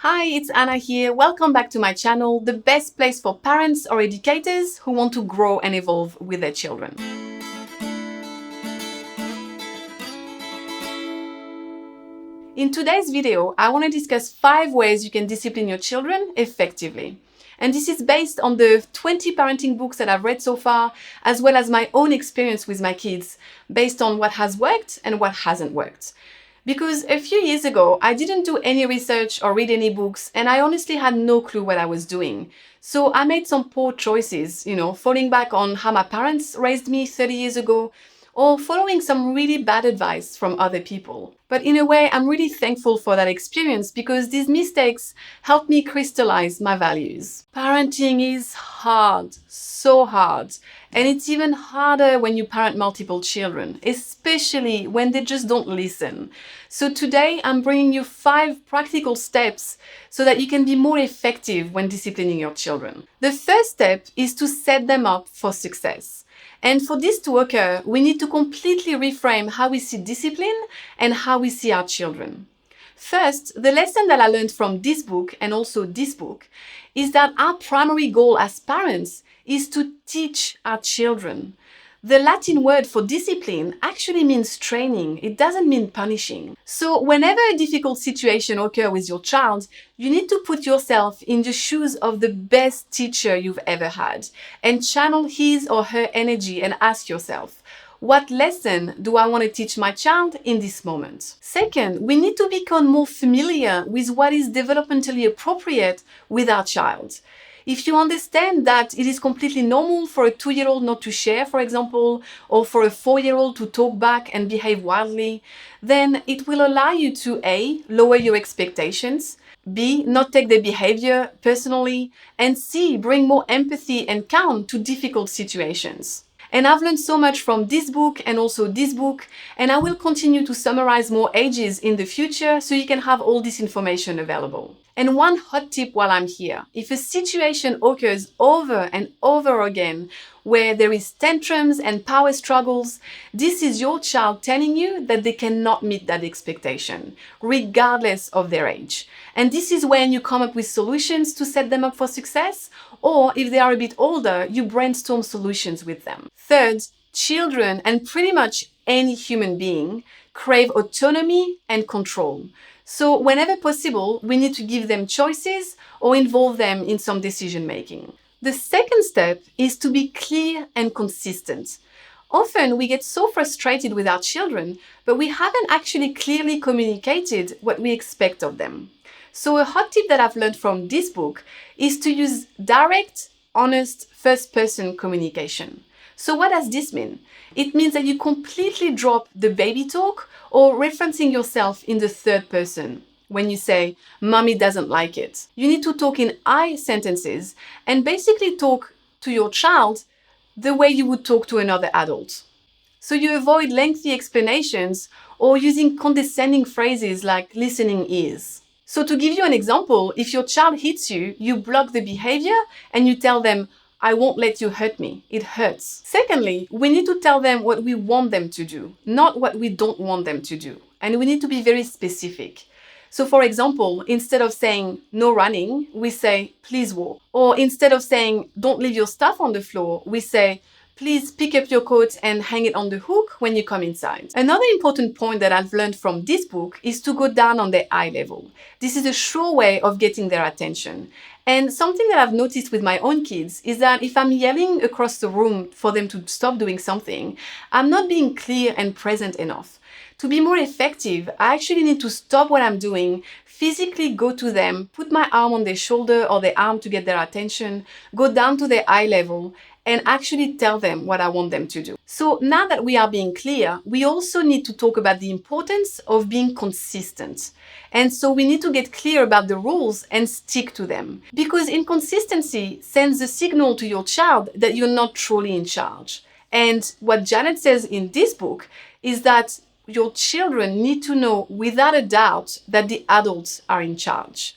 Hi, it's Anna here. Welcome back to my channel, the best place for parents or educators who want to grow and evolve with their children. In today's video, I want to discuss 5 ways you can discipline your children effectively. And this is based on the 20 parenting books that I've read so far, as well as my own experience with my kids, based on what has worked and what hasn't worked. Because a few years ago, I didn't do any research or read any books, and I honestly had no clue what I was doing. So I made some poor choices, falling back on how my parents raised me 30 years ago, or following some really bad advice from other people. But in a way, I'm really thankful for that experience because these mistakes helped me crystallize my values. Parenting is hard, so hard. And it's even harder when you parent multiple children, especially when they just don't listen. So today I'm bringing you 5 practical steps so that you can be more effective when disciplining your children. The first step is to set them up for success. And for this to occur, we need to completely reframe how we see discipline and how we see our children. First, the lesson that I learned from this book and also this book is that our primary goal as parents is to teach our children. The Latin word for discipline actually means training. It doesn't mean punishing. So whenever a difficult situation occurs with your child, you need to put yourself in the shoes of the best teacher you've ever had and channel his or her energy and ask yourself, what lesson do I want to teach my child in this moment? Second, we need to become more familiar with what is developmentally appropriate with our child. If you understand that it is completely normal for a 2-year-old not to share, for example, or for a 4-year-old to talk back and behave wildly, then it will allow you to A, lower your expectations, B, not take their behavior personally, and C, bring more empathy and calm to difficult situations. And I've learned so much from this book and also this book, and I will continue to summarize more ages in the future so you can have all this information available. And one hot tip while I'm here, if a situation occurs over and over again where there is tantrums and power struggles, this is your child telling you that they cannot meet that expectation, regardless of their age. And this is when you come up with solutions to set them up for success, or if they are a bit older, you brainstorm solutions with them. Third, children and pretty much any human being crave autonomy and control. So whenever possible, we need to give them choices or involve them in some decision making. The second step is to be clear and consistent. Often we get so frustrated with our children, but we haven't actually clearly communicated what we expect of them. So a hot tip that I've learned from this book is to use direct, honest, first-person communication. So what does this mean? It means that you completely drop the baby talk or referencing yourself in the third person. When you say, mommy doesn't like it, you need to talk in I sentences and basically talk to your child the way you would talk to another adult. So you avoid lengthy explanations or using condescending phrases like listening ears. So to give you an example, if your child hits you, you block the behavior and you tell them, I won't let you hurt me. It hurts. Secondly, we need to tell them what we want them to do, not what we don't want them to do. And we need to be very specific. So for example, instead of saying no running, we say, please walk. Or instead of saying, don't leave your stuff on the floor, we say, please pick up your coat and hang it on the hook when you come inside. Another important point that I've learned from this book is to go down on their eye level. This is a sure way of getting their attention. And something that I've noticed with my own kids is that if I'm yelling across the room for them to stop doing something, I'm not being clear and present enough. To be more effective, I actually need to stop what I'm doing, physically go to them, put my arm on their shoulder or their arm to get their attention, go down to their eye level, and actually tell them what I want them to do. So now that we are being clear, we also need to talk about the importance of being consistent. And so we need to get clear about the rules and stick to them. Because inconsistency sends a signal to your child that you're not truly in charge. And what Janet says in this book is that your children need to know without a doubt that the adults are in charge.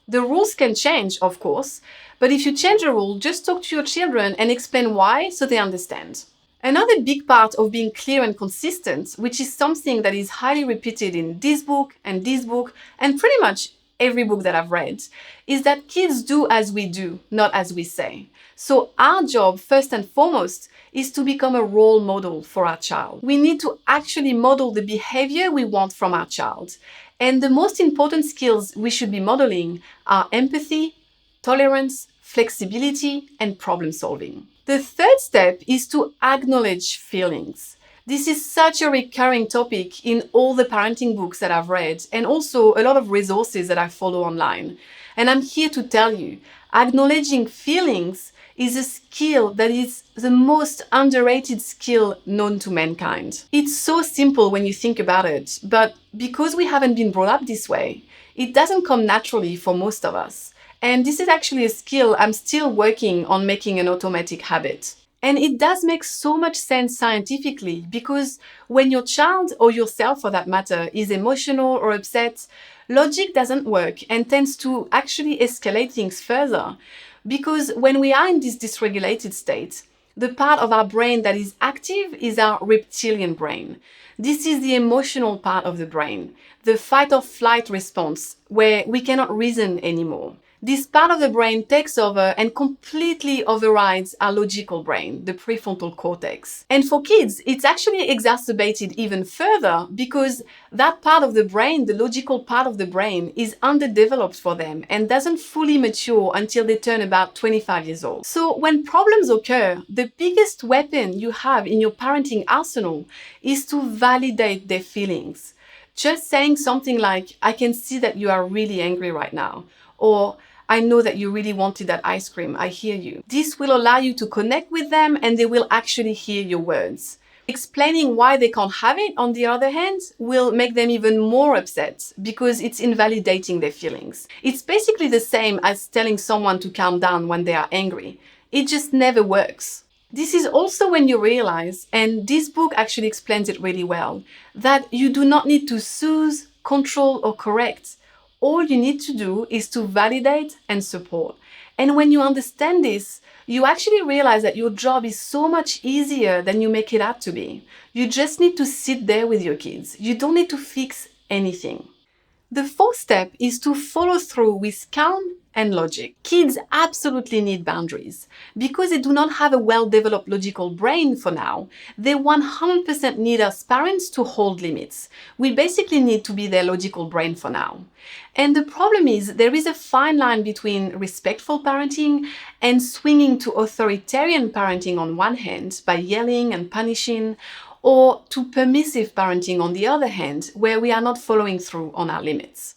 The rules can change, of course, but if you change a rule, just talk to your children and explain why so they understand. Another big part of being clear and consistent, which is something that is highly repeated in this book and pretty much every book that I've read, is that kids do as we do, not as we say. So our job, first and foremost, is to become a role model for our child. We need to actually model the behavior we want from our child. And the most important skills we should be modeling are empathy, tolerance, flexibility, and problem solving. The third step is to acknowledge feelings. This is such a recurring topic in all the parenting books that I've read and also a lot of resources that I follow online. And I'm here to tell you, acknowledging feelings is a skill that is the most underrated skill known to mankind. It's so simple when you think about it, but because we haven't been brought up this way, it doesn't come naturally for most of us. And this is actually a skill I'm still working on making an automatic habit. And it does make so much sense scientifically because when your child, or yourself for that matter, is emotional or upset, logic doesn't work and tends to actually escalate things further. Because when we are in this dysregulated state, the part of our brain that is active is our reptilian brain. This is the emotional part of the brain, the fight or flight response, where we cannot reason anymore. This part of the brain takes over and completely overrides our logical brain, the prefrontal cortex. And for kids, it's actually exacerbated even further because that part of the brain, the logical part of the brain, is underdeveloped for them and doesn't fully mature until they turn about 25 years old. So when problems occur, the biggest weapon you have in your parenting arsenal is to validate their feelings. Just saying something like, "I can see that you are really angry right now," or "I know that you really wanted that ice cream, I hear you." This will allow you to connect with them and they will actually hear your words. Explaining why they can't have it, on the other hand, will make them even more upset because it's invalidating their feelings. It's basically the same as telling someone to calm down when they are angry. It just never works. This is also when you realize, and this book actually explains it really well, that you do not need to soothe, control, or correct. All you need to do is to validate and support. And when you understand this, you actually realize that your job is so much easier than you make it out to be. You just need to sit there with your kids. You don't need to fix anything. The fourth step is to follow through with calm and logic. Kids absolutely need boundaries. Because they do not have a well-developed logical brain for now, they 100% need us parents to hold limits. We basically need to be their logical brain for now. And the problem is there is a fine line between respectful parenting and swinging to authoritarian parenting on one hand by yelling and punishing, or to permissive parenting on the other hand, where we are not following through on our limits.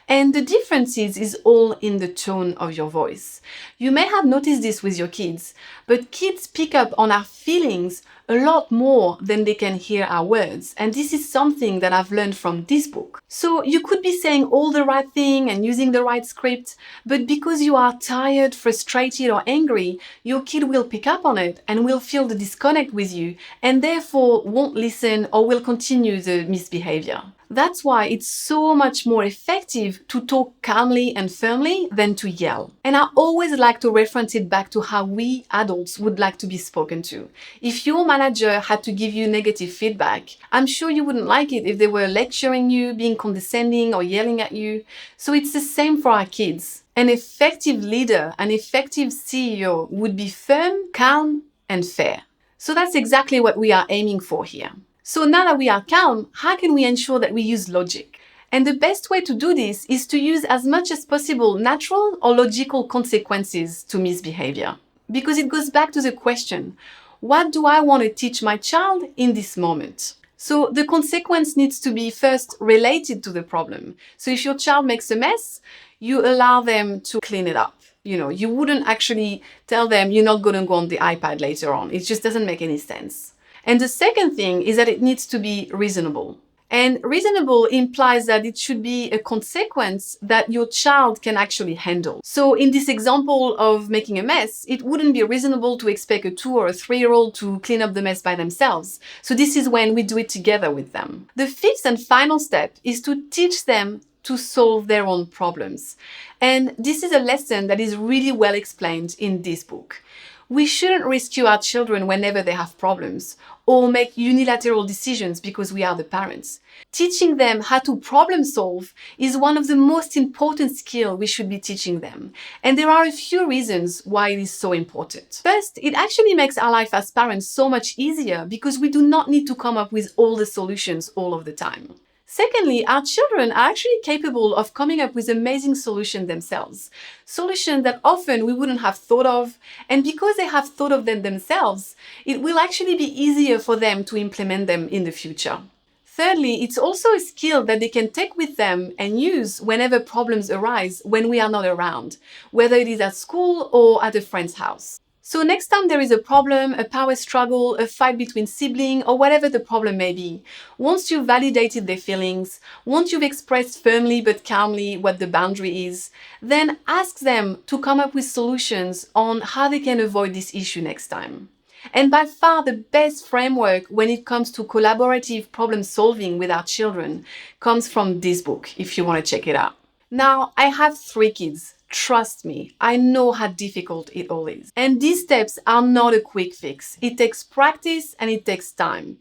And the difference is all in the tone of your voice. You may have noticed this with your kids, but kids pick up on our feelings a lot more than they can hear our words. And this is something that I've learned from this book. So you could be saying all the right thing and using the right script, but because you are tired, frustrated, or angry, your kid will pick up on it and will feel the disconnect with you and therefore won't listen or will continue the misbehavior. That's why it's so much more effective to talk calmly and firmly than to yell. And I always like to reference it back to how we adults would like to be spoken to. If your manager had to give you negative feedback, I'm sure you wouldn't like it if they were lecturing you, being condescending, or yelling at you. So it's the same for our kids. An effective leader, an effective CEO would be firm, calm, and fair. So that's exactly what we are aiming for here. So now that we are calm, how can we ensure that we use logic? And the best way to do this is to use as much as possible natural or logical consequences to misbehavior. Because it goes back to the question, what do I want to teach my child in this moment? So the consequence needs to be first related to the problem. So if your child makes a mess, you allow them to clean it up. You wouldn't actually tell them you're not going to go on the iPad later on. It just doesn't make any sense. And the second thing is that it needs to be reasonable. And reasonable implies that it should be a consequence that your child can actually handle. So in this example of making a mess, it wouldn't be reasonable to expect a 2 or a 3-year-old to clean up the mess by themselves. So this is when we do it together with them. The fifth and final step is to teach them to solve their own problems. And this is a lesson that is really well explained in this book. We shouldn't rescue our children whenever they have problems or make unilateral decisions because we are the parents. Teaching them how to problem solve is one of the most important skills we should be teaching them. And there are a few reasons why it is so important. First, it actually makes our life as parents so much easier because we do not need to come up with all the solutions all of the time. Secondly, our children are actually capable of coming up with amazing solutions themselves. Solutions that often we wouldn't have thought of, and because they have thought of them themselves, it will actually be easier for them to implement them in the future. Thirdly, it's also a skill that they can take with them and use whenever problems arise when we are not around, whether it is at school or at a friend's house. So next time there is a problem, a power struggle, a fight between siblings, or whatever the problem may be, once you've validated their feelings, once you've expressed firmly but calmly what the boundary is, then ask them to come up with solutions on how they can avoid this issue next time. And by far the best framework when it comes to collaborative problem solving with our children comes from this book, if you want to check it out. Now, I have 3 kids. Trust me, I know how difficult it all is. And these steps are not a quick fix. It takes practice and it takes time.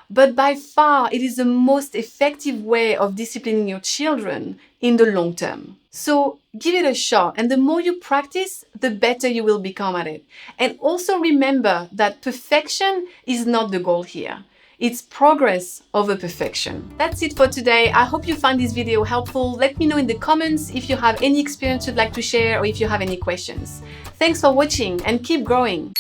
But by far, it is the most effective way of disciplining your children in the long term. So give it a shot, and the more you practice, the better you will become at it. And also remember that perfection is not the goal here. It's progress over perfection. That's it for today. I hope you find this video helpful. Let me know in the comments if you have any experience you'd like to share or if you have any questions. Thanks for watching and keep growing.